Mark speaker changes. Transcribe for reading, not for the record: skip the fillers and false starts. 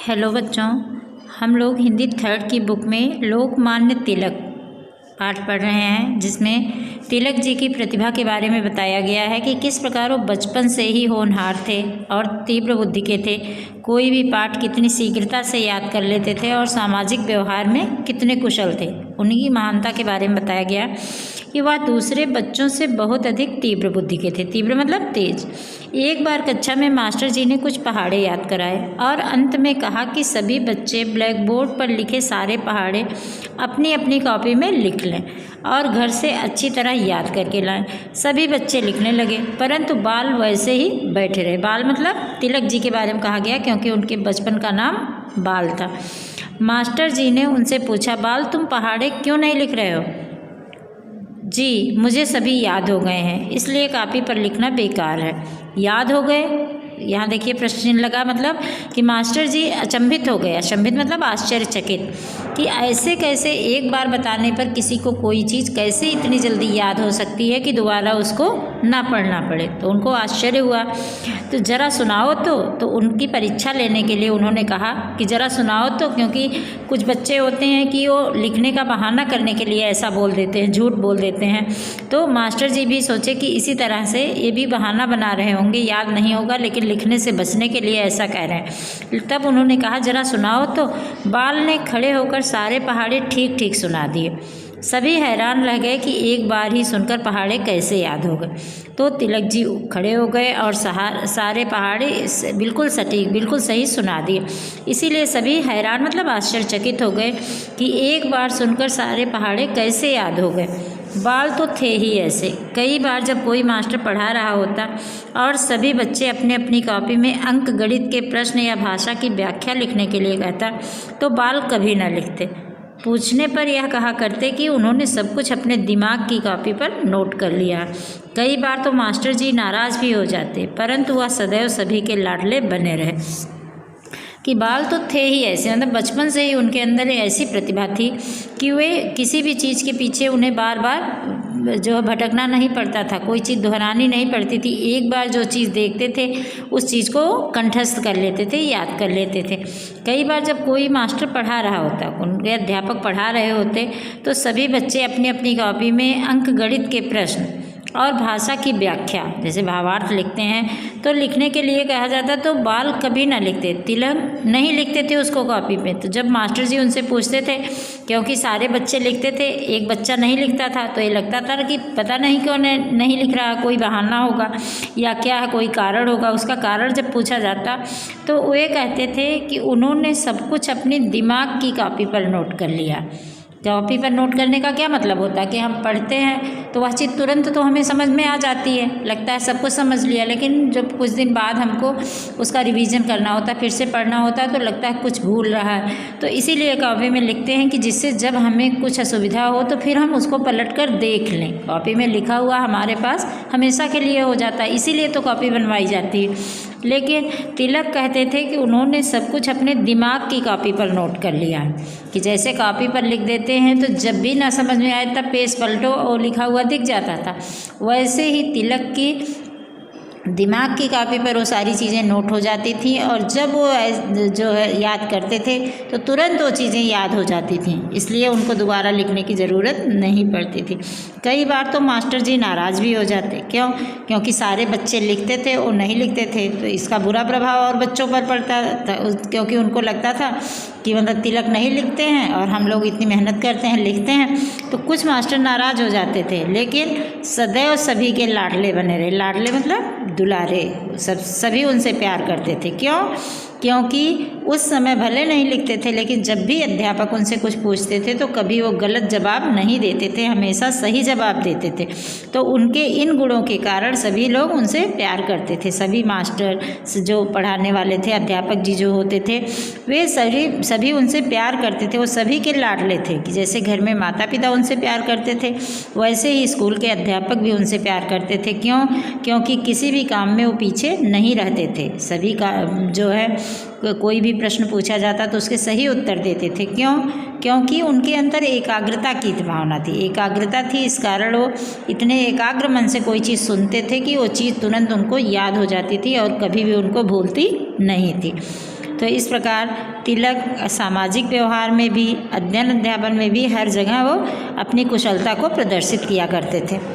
Speaker 1: Hello बच्चों, हम लोग हिंदी थर्ड की बुक में लोकमान्य तिलक पाठ पढ़ रहे हैं, जिसमें तिलक जी की प्रतिभा के बारे में बताया गया है कि किस प्रकार वो बचपन से ही होनहार थे और तीव्र बुद्धि के थे। कोई भी पाठ कितनी शीघ्रता से याद कर लेते थे और सामाजिक व्यवहार में कितने कुशल थे। उन्हीं की महानता के बारे में बताया गया कि वह दूसरे बच्चों से बहुत अधिक तीव्र बुद्धि के थे। तीव्र मतलब तेज। एक बार कक्षा में मास्टर जी ने कुछ पहाड़े याद कराए और अंत में कहा कि सभी बच्चे ब्लैक बोर्ड पर लिखे सारे पहाड़े अपनी अपनी कॉपी में लिख लें और घर से अच्छी तरह याद करके लाएं। सभी बच्चे लिखने लगे, परंतु बाल वैसे ही बैठे रहे। बाल मतलब तिलक जी के बारे में कहा गया, क्योंकि उनके बचपन का नाम बाल था। मास्टर जी ने उनसे पूछा, बाल तुम पहाड़े क्यों नहीं लिख रहे हो? जी, मुझे सभी याद हो गए हैं, इसलिए कॉपी पर लिखना बेकार है। याद हो गए? यहाँ देखिए प्रश्न चिन्ह लगा, मतलब कि मास्टर जी अचंभित हो गए। अचंभित मतलब आश्चर्यचकित, कि ऐसे कैसे एक बार बताने पर किसी को कोई चीज़ कैसे इतनी जल्दी याद हो सकती है कि दोबारा उसको ना पढ़ना पड़े। तो उनको आश्चर्य हुआ। तो ज़रा सुनाओ तो उनकी परीक्षा लेने के लिए उन्होंने कहा कि ज़रा सुनाओ तो, क्योंकि कुछ बच्चे होते हैं कि वो लिखने का बहाना करने के लिए ऐसा बोल देते हैं, झूठ बोल देते हैं। तो मास्टर जी भी सोचे कि इसी तरह से ये भी बहाना बना रहे होंगे, याद नहीं होगा लेकिन लिखने से बचने के लिए ऐसा कह रहे हैं। तब उन्होंने कहा, ज़रा सुनाओ तो। बाल ने खड़े होकर सारे पहाड़े ठीक ठीक सुना दिए। सभी हैरान रह गए कि एक बार ही सुनकर पहाड़े कैसे याद हो गए। तो तिलक जी खड़े हो गए और सारे पहाड़े बिल्कुल सटीक, बिल्कुल सही सुना दिए। इसीलिए सभी हैरान मतलब आश्चर्यचकित हो गए कि एक बार सुनकर सारे पहाड़े कैसे याद हो गए। बाल तो थे ही ऐसे। कई बार जब कोई मास्टर पढ़ा रहा होता और सभी बच्चे अपने अपनी कॉपी में अंक गणित के प्रश्न या भाषा की व्याख्या लिखने के लिए कहता, तो बाल कभी न लिखते। पूछने पर यह कहा करते कि उन्होंने सब कुछ अपने दिमाग की कॉपी पर नोट कर लिया। कई बार तो मास्टर जी नाराज़ भी हो जाते, परंतु वह सदैव सभी के लाडले बने रहे। कि बाल तो थे ही ऐसे, मतलब बचपन से ही उनके अंदर ऐसी प्रतिभा थी कि वे किसी भी चीज़ के पीछे उन्हें बार बार जो भटकना नहीं पड़ता था, कोई चीज़ दोहरानी नहीं पड़ती थी। एक बार जो चीज़ देखते थे उस चीज़ को कंठस्थ कर लेते थे, याद कर लेते थे। कई बार जब कोई मास्टर पढ़ा रहा होता, उनके अध्यापक पढ़ा रहे होते, तो सभी बच्चे अपनी अपनी कॉपी में अंक गणित के प्रश्न और भाषा की व्याख्या जैसे भावार्थ लिखते हैं, तो लिखने के लिए कहा जाता। तो बाल कभी ना लिखते, तिलक नहीं लिखते थे उसको कॉपी पे। तो जब मास्टर जी उनसे पूछते थे, क्योंकि सारे बच्चे लिखते थे, एक बच्चा नहीं लिखता था, तो ये लगता था कि पता नहीं क्यों नहीं लिख रहा, कोई बहाना होगा या क्या है, कोई कारण होगा। उसका कारण जब पूछा जाता तो वे कहते थे कि उन्होंने सब कुछ अपनी दिमाग की कॉपी पर नोट कर लिया। कॉपी पर नोट करने का क्या मतलब होता है कि हम पढ़ते हैं तो वह चीज़ तुरंत तो हमें समझ में आ जाती है, लगता है सब कुछ समझ लिया, लेकिन जब कुछ दिन बाद हमको उसका रिवीजन करना होता है, फिर से पढ़ना होता है, तो लगता है कुछ भूल रहा है। तो इसीलिए कॉपी में लिखते हैं कि जिससे जब हमें कुछ असुविधा हो तो फिर हम उसको पलट कर देख लें। कॉपी में लिखा हुआ हमारे पास हमेशा के लिए हो जाता है, इसीलिए तो कॉपी बनवाई जाती है। लेकिन तिलक कहते थे कि उन्होंने सब कुछ अपने दिमाग की कॉपी पर नोट कर लिया, कि जैसे कॉपी पर लिख देते हैं तो जब भी ना समझ में आए तब पेज पलटो और लिखा हुआ दिख जाता था, वैसे ही तिलक की दिमाग की कॉपी पर वो सारी चीज़ें नोट हो जाती थी और जब वो जो है याद करते थे तो तुरंत वो चीज़ें याद हो जाती थीं, इसलिए उनको दोबारा लिखने की ज़रूरत नहीं पड़ती थी। कई बार तो मास्टर जी नाराज़ भी हो जाते। क्यों? क्योंकि सारे बच्चे लिखते थे और नहीं लिखते थे, तो इसका बुरा प्रभाव और बच्चों पर पड़ता था, क्योंकि उनको लगता था कि मतलब तिलक नहीं लिखते हैं और हम लोग इतनी मेहनत करते हैं, लिखते हैं। तो कुछ मास्टर नाराज़ हो जाते थे, लेकिन सदैव सभी के लाडले बने रहे। लाडले मतलब दुलारे, सभी उनसे प्यार करते थे। क्यों? क्योंकि उस समय भले नहीं लिखते थे, लेकिन जब भी अध्यापक उनसे कुछ पूछते थे तो कभी वो गलत जवाब नहीं देते थे, हमेशा सही जवाब देते थे। तो उनके इन गुणों के कारण सभी लोग उनसे प्यार करते थे। सभी मास्टर जो पढ़ाने वाले थे, अध्यापक जी जो होते थे, वे सभी उनसे प्यार करते थे। वो सभी के लाडले थे, कि जैसे घर में माता पिता उनसे प्यार करते थे, वैसे ही स्कूल के अध्यापक भी उनसे प्यार करते थे। क्यों? क्योंकि किसी भी काम में वो पीछे नहीं रहते थे। सभी का जो है कोई भी प्रश्न पूछा जाता तो उसके सही उत्तर देते थे। क्यों? क्योंकि उनके अंदर एकाग्रता की भावना थी, एकाग्रता थी, इस कारण वो इतने एकाग्र मन से कोई चीज़ सुनते थे कि वो चीज़ तुरंत उनको याद हो जाती थी और कभी भी उनको भूलती नहीं थी। तो इस प्रकार तिलक सामाजिक व्यवहार में भी, अध्ययन अध्यापन में भी हर जगह वो अपनी कुशलता को प्रदर्शित किया करते थे।